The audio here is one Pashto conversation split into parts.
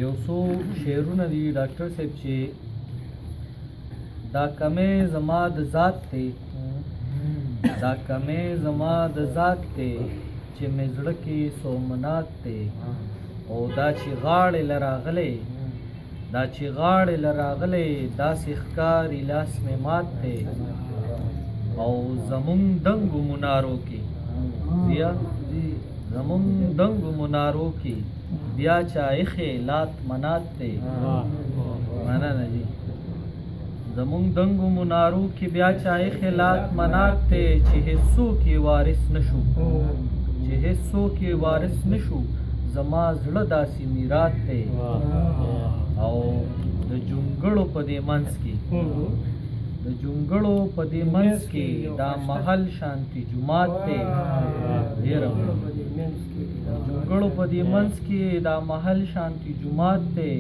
یو څو شعرونه دي ډاکټر صاحب چې دا کمې زما د ذات دی دا کمې زما د ذات دی چې مې زړه کې سومنات دی او دا چې غاړې له راغلی دا چې غاړې له راغلی داسې ښکاري لاس مې مات دی او زمونږ دنګو منارو کې بیا زمونږ دنګو منارو کې بیا چا ایښې لات منات دی مننه جی زمونږ دنګو منارو کې بیا چا ایښې لات منات دی چې هیڅوک یې وارث نشو چې هیڅوک یې وارث نشو زما زړه داسې میرات دی او د جونګړو په دې منځ کې د جونګړو په دې منځ کې دا محل شانتي جومات دی ډېره جونګړو په دې منځ کې دا محل شانتي جومات دی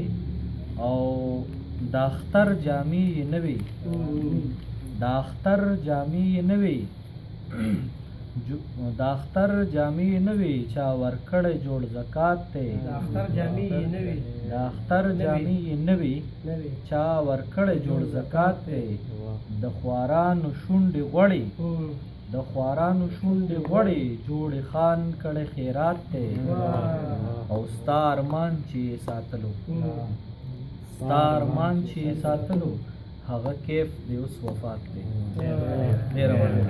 او دا اختر جامې یې نه وي دا اختر جامې یې نه وي دا اختر جامې نه وي چا ورکړی جوړ زکات دی دا اختر جامې یې نه وي چا ورکړی جوړ زکات دی د خوارانو شونډې غوړې د خوارانو شونډې غوړې جوړې خان کړی خیرات دی او ستا ارمان چې یې ساتلو ستا ارمان چې یې ساتلو هغه کیف دی اوس وفات دی ډېره مننه